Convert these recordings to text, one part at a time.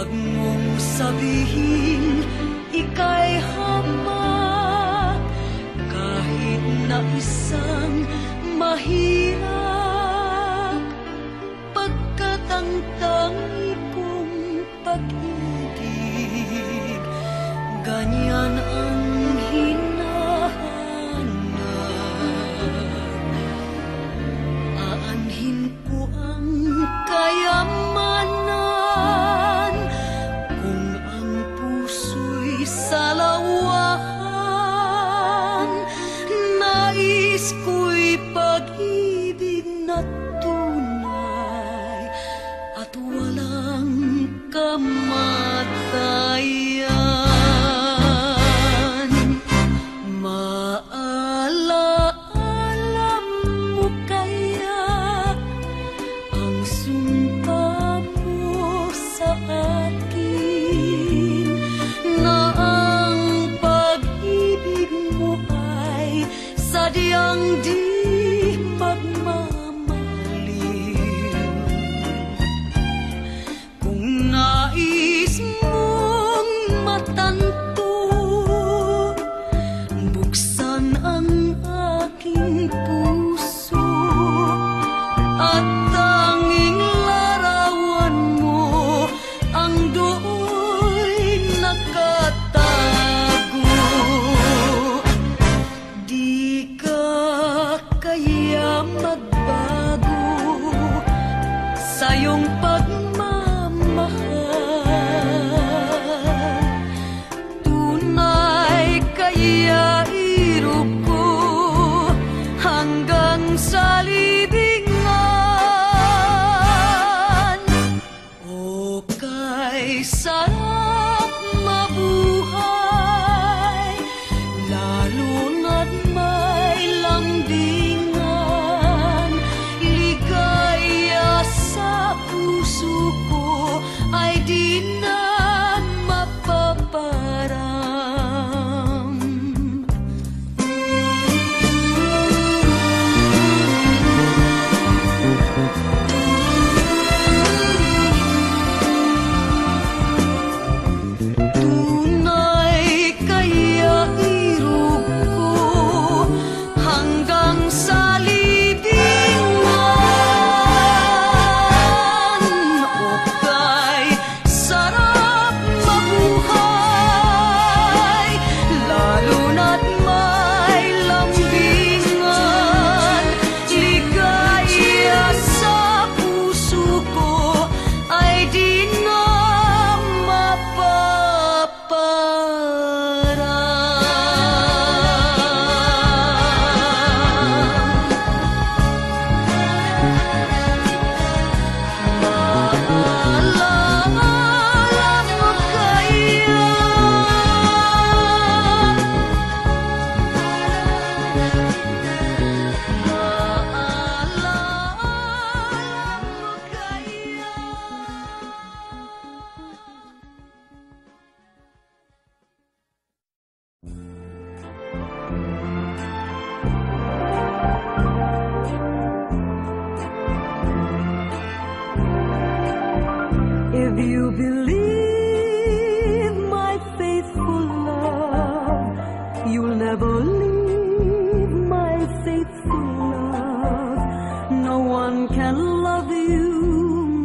Huwag mong sabihin ika'y hamak, kahit na isang mahirap, pagkat ang tangi kong pag-ibig, ganyan ang hinahanap. Aanhin ko ang kayamanan kung ang puso'y salawahan. Nais ko'y pag-ibig na tunay at walang kamatayan. Maalaala mo kaya ang sumpa mo sa akin, na ang pag-ibig mo ay sadyang di pagmamaliw. Kung nais mong matanto, buksan ang aking puso at tanging larawan mo ang do'y nakatago. Di ka kaya magbago sa iyong pagmamahal. Tunay kaya iro ko hanggang sa libingan. O kay sarap mabuhay, lalo na't may lambingan. Ligaya sa puso ko ay di na mapaparam. Tunay kaya iro ko hanggang sa libingan. O kay sarap mabuhay, lalo na't may lambingan. Ligaya sa puso ko ay di na If you believe my faithful love, you'll never leave my faithful love. No one can love you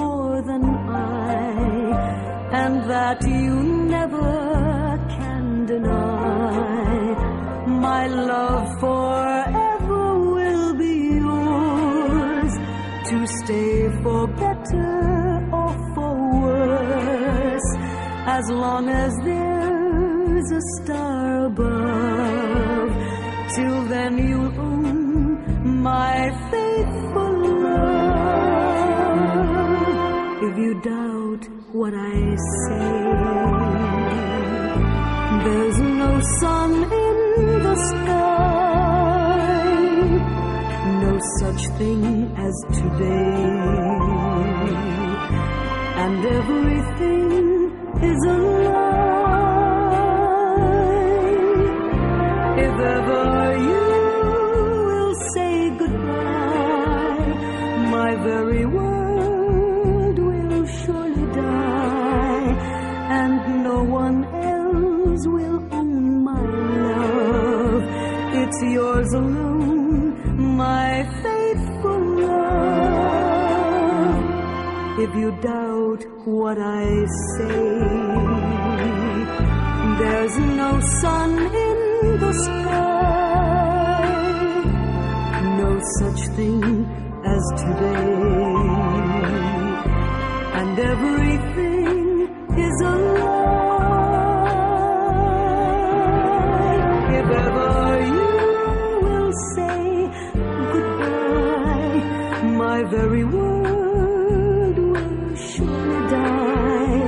more than I, and that you never can deny. My love forever will be yours, to stay for better or for worse, as long as there's a star above. Till then you'll own my faithful love. If you doubt what I say, there's no sun in the sky, no such thing as today, and everything is a lie. If ever you will say goodbye, my very world will surely die. yours alone, my faithful love. If you doubt what I say, there's no sun in the sky, no such thing as today, and everything is a lie. If ever you will say goodbye, my very world will surely die,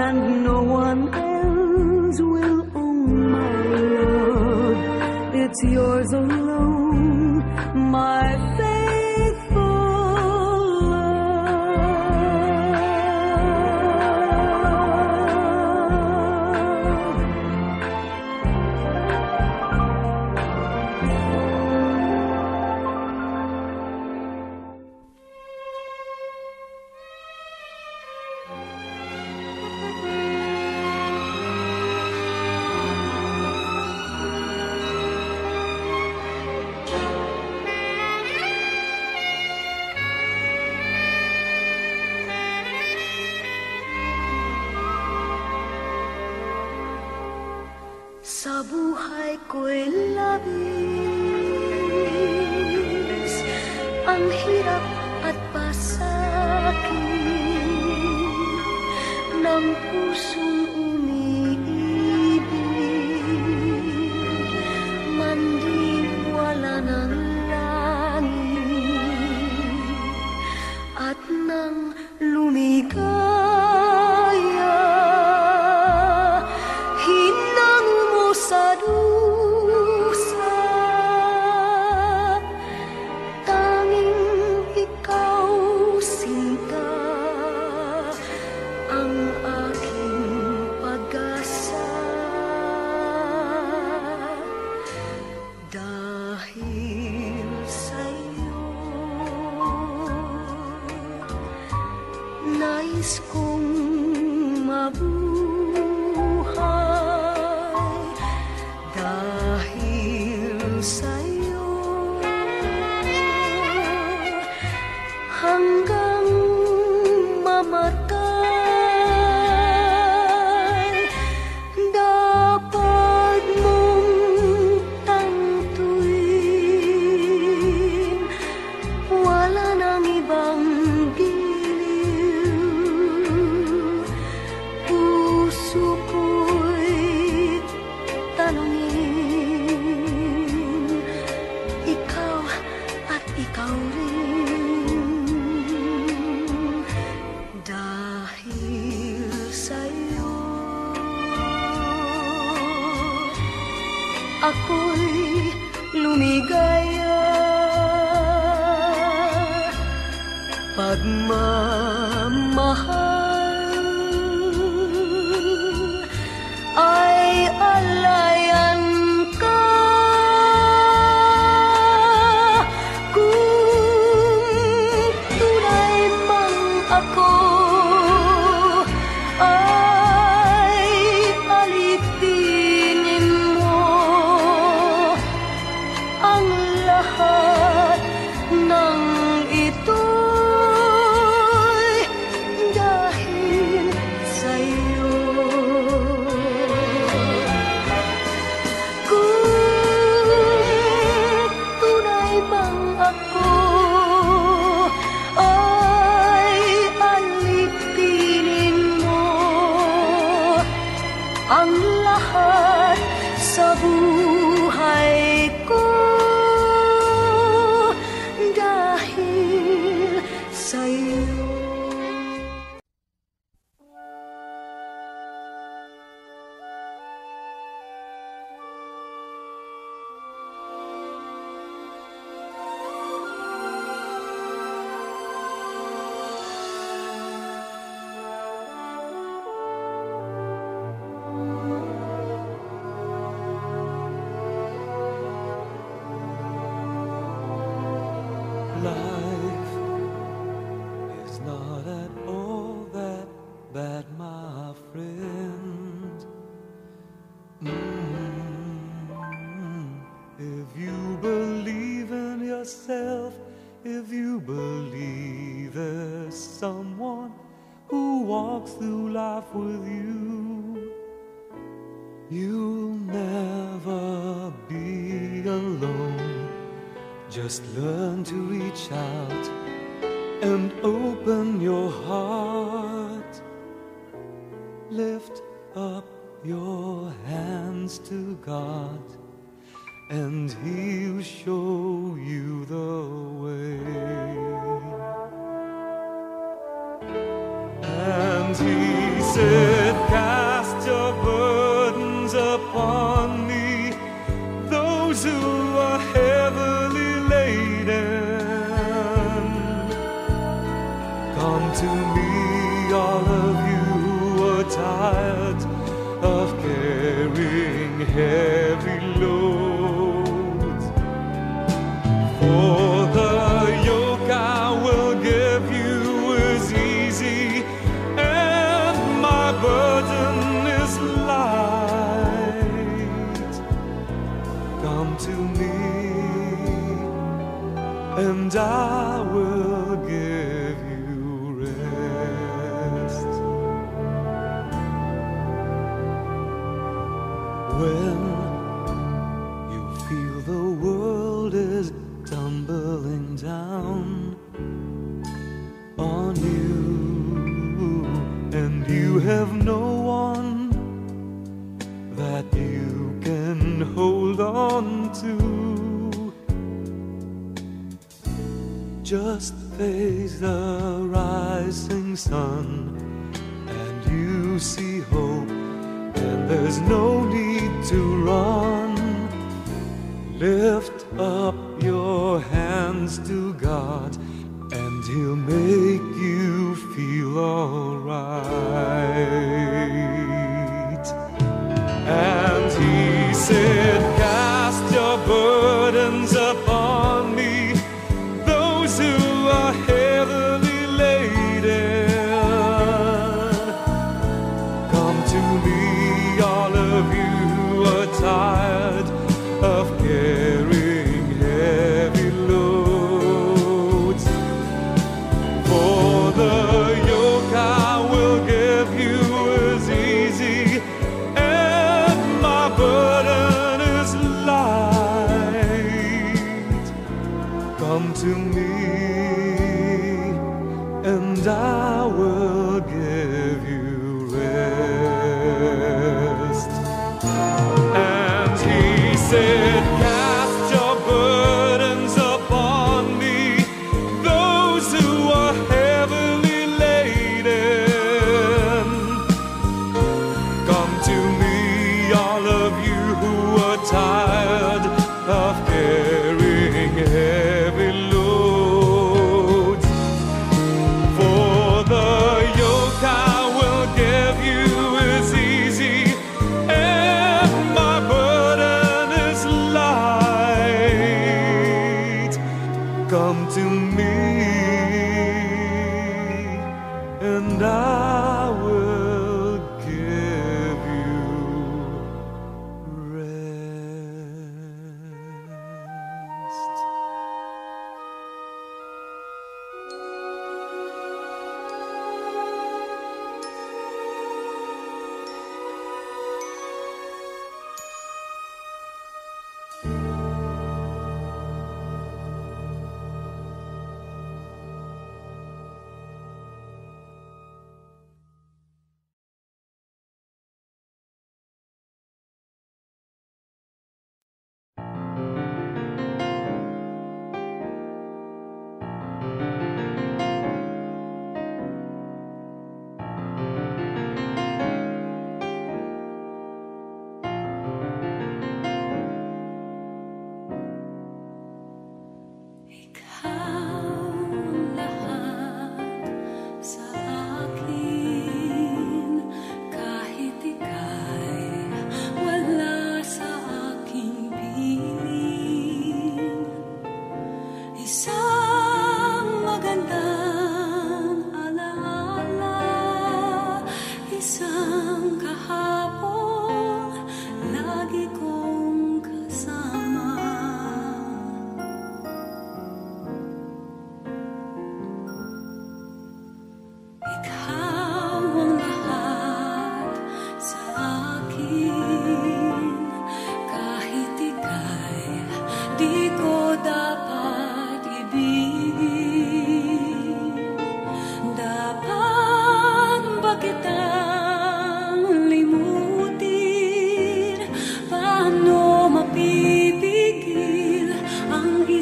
and no one else will own my love. It's yours alone, my faithful sa buhay ko'y labis ang hirap at pasakit ng pusong umiibig, mandiwala ng langit at nang lumigaya, sa dusa, tanging ikaw, sinta, ang aking pag-asa. Dahil sa'yo, nais kong mabuhay. Dahil sa'yo, hanggang mamatay, dapat mong tantuin, wala nang ibang giliw. Puso ko'y tanungin, ikaw at ikaw rin. Dahil sa'yo, ako'y lumigaya. Pagmamahal ay alayan ka. Kung tunay mang ako ay alipinin mo ang lahat ng ito'y dahil sa'yo. Kung tunay bang ako ay alipinin mo ang lahat sa buhay ko dahil sa'yo. Life is not at all that bad, my friend. If you you believe in yourself, if you believe there's someone who walks through life with you, you'll never be alone. Just learn to reach out and open your heart. Lift up your hands to God, and He'll show you the way. And He said, cast your burdens upon me, those who are heavily laden. Come to me, all of you who are tired of carrying heavy loads. For the yoke I will give you is easy, and my burden is light. Come to me, and I will give you rest. When you feel the world is tumbling down on you, and you have no one that you can hold on to, just face the rising sun and you see hope, and there's no need to run. Lift up your hands to God, and He'll make you feel alright. And He said, cast your burdens upon me, those who are heavily laden. Come to me, all of you who are tired of carrying heavy loads. For the yoke I will give you is easy, and my burden is light. Come to me, and I will give you rest. And He said, cast your burdens upon me, those who are heavily laden. Come to me, all of you who are tired of carrying heavy loads. For the yoke I will give you is easy, and my burden is light. Come to me, and I will give you rest.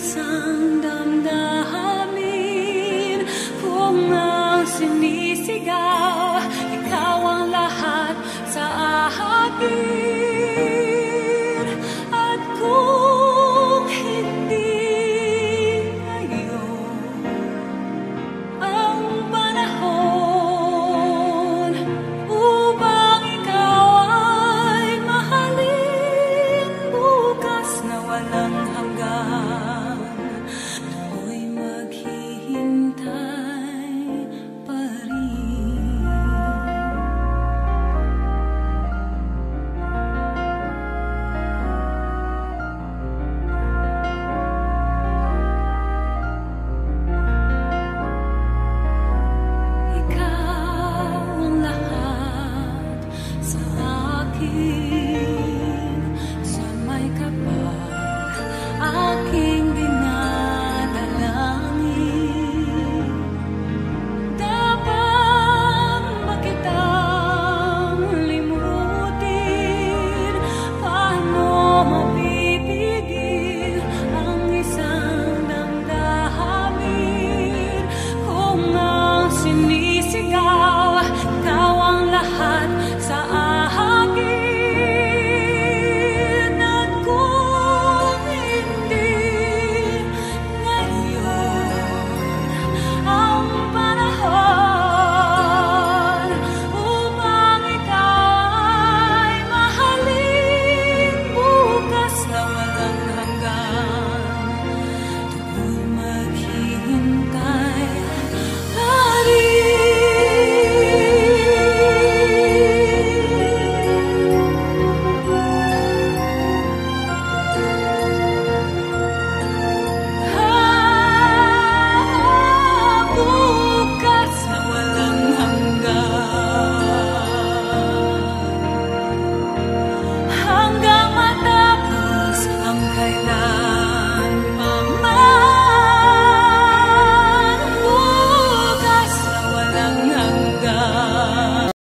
isang damdamin, puong sinisigaw, ikaw ang lahat sa akin.